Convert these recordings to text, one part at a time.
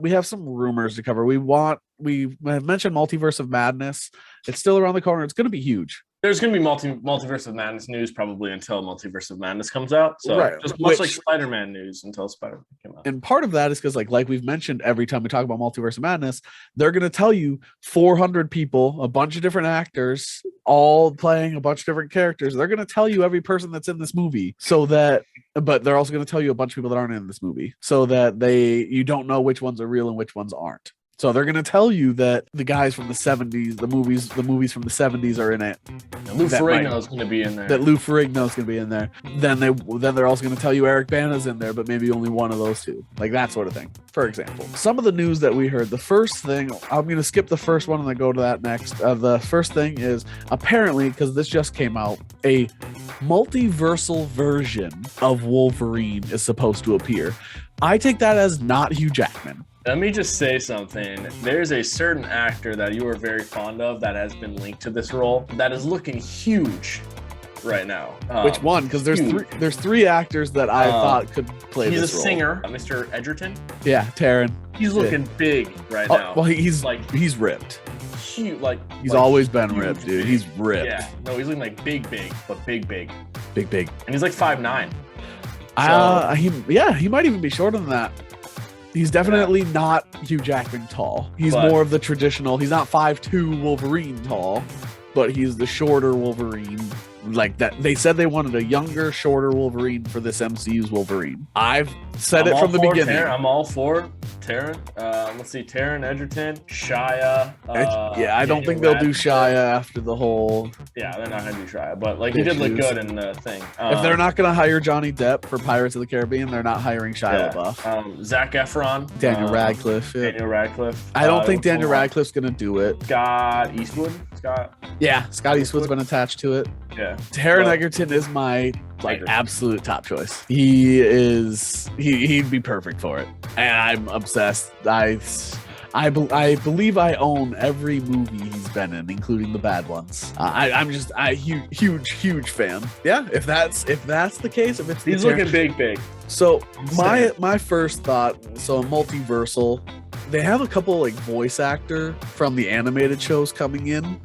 we have some rumors to cover. We have mentioned Multiverse of Madness. It's still around the corner. It's going to be huge. There's going to be Multiverse of Madness news probably until Multiverse of Madness comes out. So right. Just much like Spider-Man news until Spider-Man came out. And part of that is because like we've mentioned, every time we talk about Multiverse of Madness, they're going to tell you 400 people, a bunch of different actors, all playing a bunch of different characters. They're going to tell you every person that's in this movie but they're also going to tell you a bunch of people that aren't in this movie so that you don't know which ones are real and which ones aren't. So they're going to tell you that the guys from the 70s, the movies from the 70s are in it. Lou Ferrigno is going to be in there. That Lou Ferrigno is going to be in there. Then they're also going to tell you Eric Bana's in there, but maybe only one of those two. Like that sort of thing, for example. Some of the news that we heard, the first thing, I'm going to skip the first one and then go to that next. The first thing is apparently, because this just came out, a multiversal version of Wolverine is supposed to appear. I take that as not Hugh Jackman. Let me just say something. There's a certain actor that you are very fond of that has been linked to this role that is looking huge right now. Which one? Because there's three actors that I thought could play this role. He's a singer, Mr. Edgerton. Yeah, Taron. He's looking big right now. Well, he's ripped. Huge, he's always been ripped, dude. He's ripped. Yeah, no, he's looking like big, but big. Big. And he's like 5'9". He might even be shorter than that. He's definitely not Hugh Jackman tall. He's more of the traditional. He's not 5'2" Wolverine tall, but he's the shorter Wolverine. Like that, they said they wanted a younger, shorter Wolverine for this MCU's Wolverine. I've said it from the beginning. I'm all for Taron. Let's see, Taron Egerton, Shia. I don't think they'll do Shia after the whole. Yeah, they're not gonna do Shia, but like he did look good in the thing. If they're not gonna hire Johnny Depp for Pirates of the Caribbean, they're not hiring Shia LaBeouf. Zac Efron, Daniel Radcliffe. Yeah. Daniel Radcliffe. I don't think Daniel Radcliffe's gonna do it. Scott Eastwood. Scott Eastwood's been attached to it. Yeah, Taron Egerton is my absolute top choice. He'd be perfect for it, and I'm obsessed. I believe I own every movie he's been in, including the bad ones. I'm just a huge fan. Yeah, if that's the case, if it's he's looking big. So my first thought, so multiversal, they have a couple like voice actor from the animated shows coming in,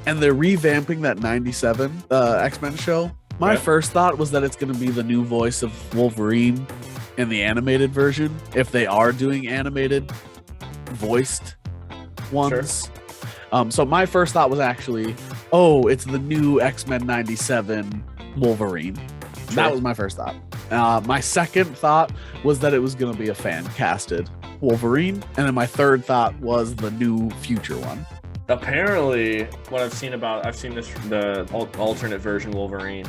and they're revamping that 97 X-Men show. My first thought was that it's going to be the new voice of Wolverine in the animated version, if they are doing animated voiced ones. Sure. So my first thought was actually, it's the new X-Men 97 Wolverine. Sure. That was my first thought. My second thought was that it was going to be a fan casted Wolverine, and then my third thought was the new future one. Apparently, what I've seen the alternate version Wolverine,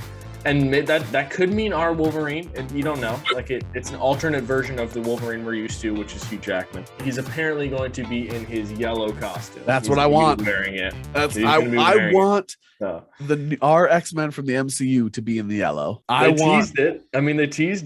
and that could mean our Wolverine. You don't know. Like it's an alternate version of the Wolverine we're used to, which is Hugh Jackman. He's apparently going to be in his yellow costume. That's what I want. Wearing it. I want our X-Men from the MCU to be in the yellow. They teased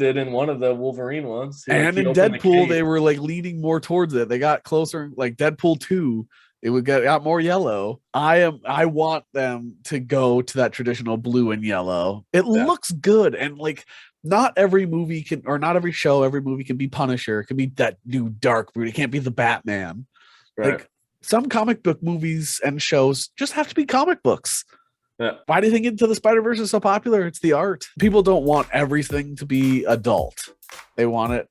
it in one of the Wolverine ones. And in Deadpool, they were like leaning more towards it. They got closer, like Deadpool 2. It would got more yellow. I want them to go to that traditional blue and yellow. It looks good, and like not every movie can, or not every show, every movie can be Punisher. It can be that new dark brute. It can't be the Batman. Right. Like some comic book movies and shows just have to be comic books. Yeah. Why do you think Into the Spider-Verse is so popular? It's the art. People don't want everything to be adult. They want it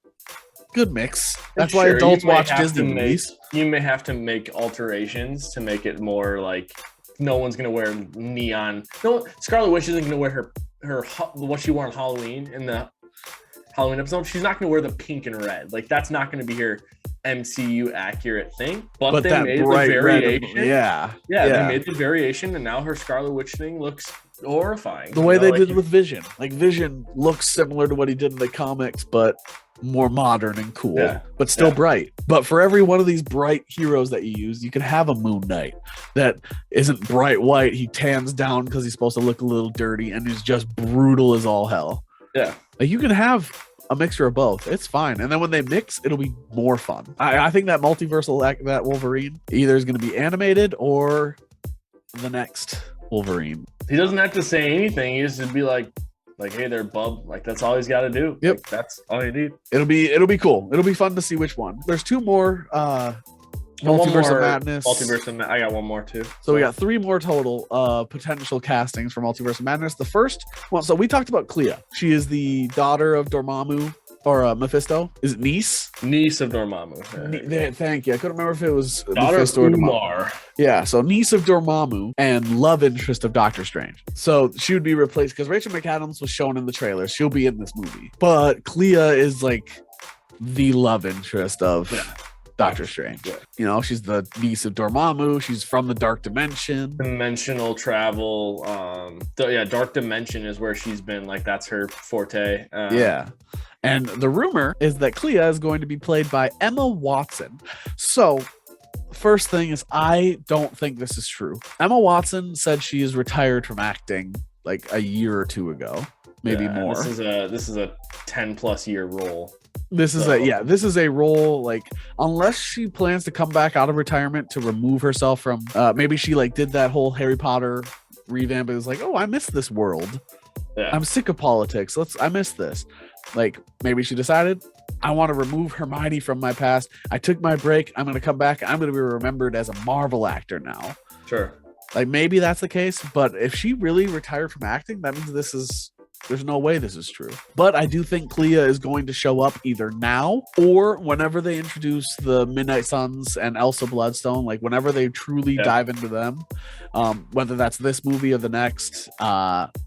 good mix. That's why adults watch Disney movies. You may have to make alterations to make it more like no one's gonna wear neon. No, Scarlet Witch isn't gonna wear her what she wore on Halloween in the Halloween episode. She's not gonna wear the pink and red. Like that's not gonna be her MCU accurate thing. But they made the variation. They made the variation, and now her Scarlet Witch thing looks horrifying. The way they did with Vision. Like Vision looks similar to what he did in the comics, but more modern and cool, but still bright. But for every one of these bright heroes that you use, you can have a Moon Knight that isn't bright white. He tans down because he's supposed to look a little dirty and is just brutal as all hell. Yeah. Like you can have a mixture of both. It's fine. And then when they mix, it'll be more fun. I think that multiversal, that Wolverine either is going to be animated or the next Wolverine. He doesn't have to say anything. He just be like, Like, hey there, bub. Like, that's all he's got to do. Yep. Like, that's all you need. It'll be cool. It'll be fun to see which one. There's 2 more Multiverse of Madness. I got one more too. So we got 3 more total potential castings for Multiverse of Madness. The first one, so we talked about Clea. She is the daughter of Dormammu or Mephisto. Is it niece? Niece of Dormammu. Thank you. I couldn't remember if it was daughter Mephisto of or Umar. Dormammu. Yeah, so niece of Dormammu and love interest of Doctor Strange. So she would be replaced because Rachel McAdams was shown in the trailers. She'll be in this movie. But Clea is like the love interest of Doctor Strange. Yeah. You know, she's the niece of Dormammu. She's from the Dark Dimension. Dimensional travel. Dark Dimension is where she's been. Like, that's her forte. Yeah. And the rumor is that Clea is going to be played by Emma Watson. So, first thing is, I don't think this is true. Emma Watson said she is retired from acting like a year or 2 ago, maybe more. This is a 10+ year role. This is a role, like, unless she plans to come back out of retirement to remove herself from maybe she like did that whole Harry Potter revamp. It was like, oh, I miss this world. Yeah. I'm sick of politics. I miss this. Like, maybe she decided, I want to remove Hermione from my past. I took my break. I'm going to come back. I'm going to be remembered as a Marvel actor now. Sure. Like, maybe that's the case. But if she really retired from acting, that means there's no way this is true. But I do think Clea is going to show up either now or whenever they introduce the Midnight Suns and Elsa Bloodstone, like whenever they truly dive into them, whether that's this movie or the next,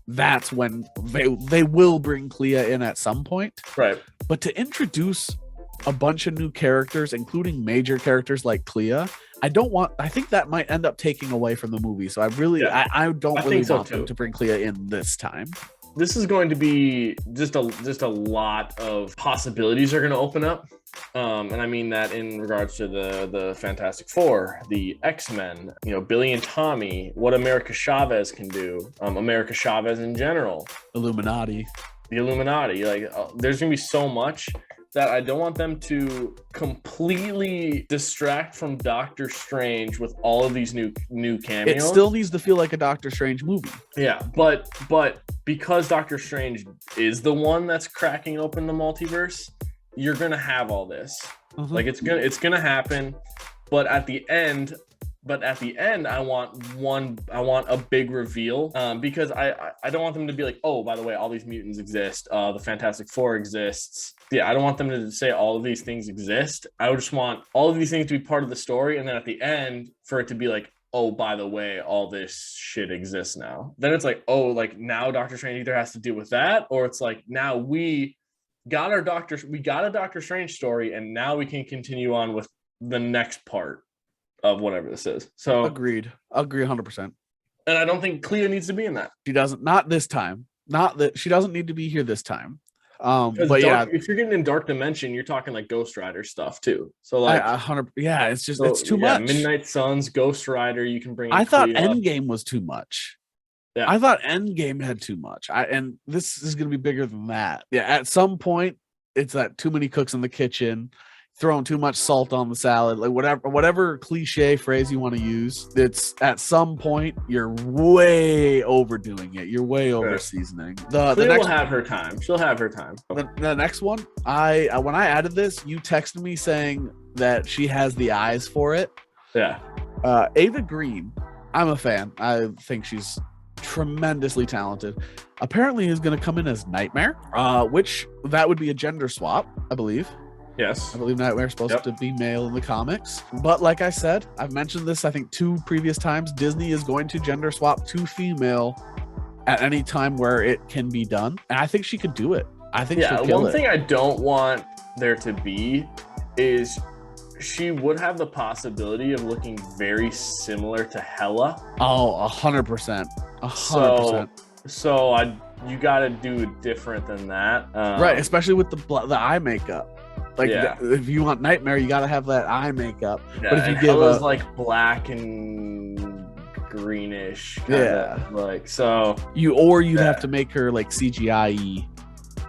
that's when they will bring Clea in at some point. Right. But to introduce a bunch of new characters, including major characters like Clea, I think that might end up taking away from the movie. So I don't really want them to bring Clea in this time. This is going to be just a lot of possibilities are going to open up. And I mean that in regards to the Fantastic Four, the X-Men, Billy and Tommy, what America Chavez can do, America Chavez in general. The Illuminati. Like, there's going to be so much that I don't want them to completely distract from Doctor Strange with all of these new cameos. It still needs to feel like a Doctor Strange movie. Yeah, but because Doctor Strange is the one that's cracking open the multiverse, you're gonna have all this. Mm-hmm. Like, it's gonna happen, but at the end, I want a big reveal, because I don't want them to be like, oh, by the way, all these mutants exist. The Fantastic Four exists. Yeah, I don't want them to say all of these things exist. I would just want all of these things to be part of the story, and then at the end for it to be like, oh, by the way, all this shit exists now. Then it's like, oh, like now Doctor Strange either has to deal with that, or it's like now we got a Doctor Strange story, and now we can continue on with the next part of whatever this is. So agree 100%. And I don't think Clea needs to be in that. She doesn't. Not this time. Not that she doesn't need to be here this time. But if you're getting in Dark Dimension, you're talking like Ghost Rider stuff too. So like 100. Yeah, it's just it's too much. Midnight Suns, Ghost Rider. You can bring. I thought Endgame was too much. Yeah, I thought Endgame had too much. And this is going to be bigger than that. Yeah, at some point, it's that too many cooks in the kitchen. Throwing too much salt on the salad, like whatever cliche phrase you want to use, it's at some point you're way overdoing it. You're way over seasoning. The next will have her time. She'll have her time. The next one, when I added this, you texted me saying that she has the eyes for it. Yeah. Ava Green, I'm a fan. I think she's tremendously talented. Apparently, is going to come in as Nightmare, which that would be a gender swap, I believe. Yes. I believe Nightmare's supposed to be male in the comics. But like I said, I've mentioned this, I think 2 previous times, Disney is going to gender swap to female at any time where it can be done. And I think she could do it. I think she'll kill it. One thing I don't want there to be is she would have the possibility of looking very similar to Hela. Oh, 100%. 100%. So you got to do different than that. Right, especially with the eye makeup. Like, if you want Nightmare, you got to have that eye makeup. Yeah, but if you give Hela's like black and greenish. Like, so you'd have to make her like CGI,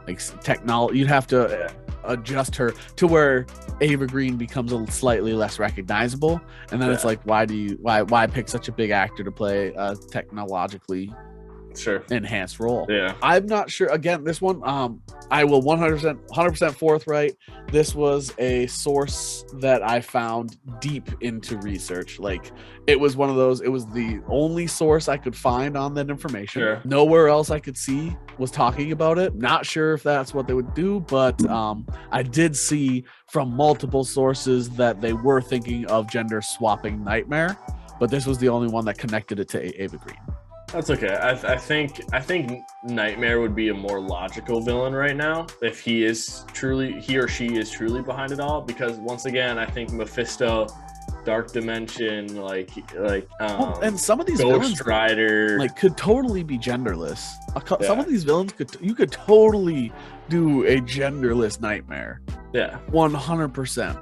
like technology. You'd have to adjust her to where Ava Green becomes a slightly less recognizable. And then it's like, why pick such a big actor to play technologically Sure. enhanced role. Yeah. I'm not sure. Again, this one, I will 100% forthright. This was a source that I found deep into research. Like, it was one of those. It was the only source I could find on that information. Sure. Nowhere else I could see was talking about it. Not sure if that's what they would do, but I did see from multiple sources that they were thinking of gender swapping Nightmare, but this was the only one that connected it to Ava Green. That's okay. I think Nightmare would be a more logical villain right now if he or she is truly behind it all. Because once again, I think Mephisto, Dark Dimension, and some of these Ghost villains Rider, could totally be genderless. Some of these villains you could totally do a genderless Nightmare. Yeah, 100%.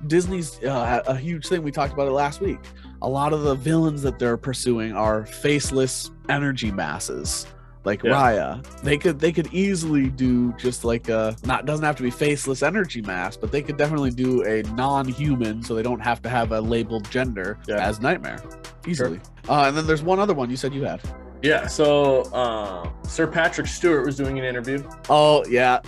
Disney's a huge thing. We talked about it last week. A lot of the villains that they're pursuing are faceless energy masses, like Raya. They could easily do just like doesn't have to be faceless energy mass, but they could definitely do a non-human, so they don't have to have a labeled gender as Nightmare easily. Sure. And then there's one other one you said you had. Yeah, so Sir Patrick Stewart was doing an interview. Oh yeah.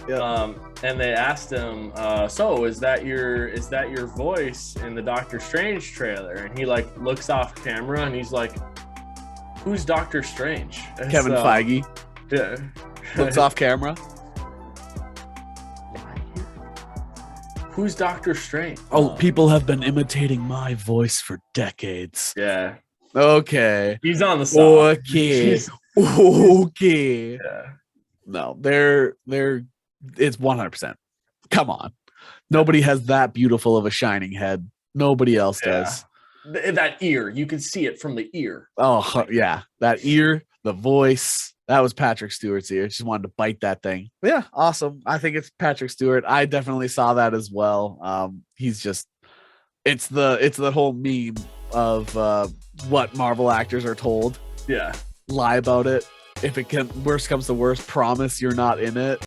And they asked him, so is that your voice in the Doctor Strange trailer? And he like looks off camera and he's like, who's Doctor Strange? Kevin Feige. Yeah. Looks off camera. Who's Doctor Strange? Oh, people have been imitating my voice for decades. Yeah. Okay. He's on the side. Okay. Okay. Yeah. No, they're it's 100%. Come on. Nobody has that beautiful of a shining head. Nobody else does. That ear, you can see it from the ear. Oh, yeah. That ear, the voice. That was Patrick Stewart's ear. Just wanted to bite that thing. But yeah, awesome. I think it's Patrick Stewart. I definitely saw that as well. He's just it's the whole meme of what Marvel actors are told. Yeah. Lie about it. If it can worst comes to worst, promise you're not in it.